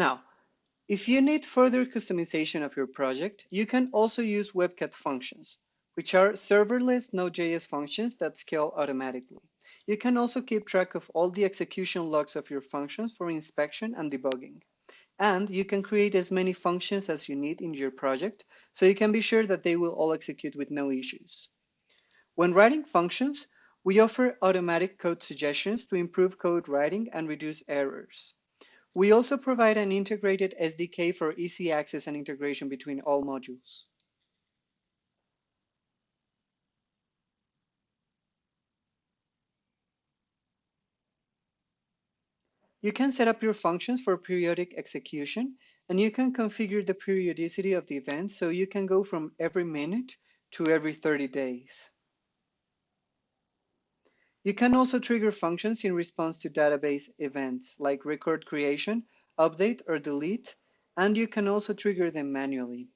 Now, if you need further customization of your project, you can also use Webcat functions, which are serverless Node.js functions that scale automatically. You can also keep track of all the execution logs of your functions for inspection and debugging. And you can create as many functions as you need in your project, so you can be sure that they will all execute with no issues. When writing functions, we offer automatic code suggestions to improve code writing and reduce errors. We also provide an integrated SDK for easy access and integration between all modules. You can set up your functions for periodic execution, and you can configure the periodicity of the events so you can go from every minute to every 30 days. You can also trigger functions in response to database events like record creation, update, or delete, and you can also trigger them manually.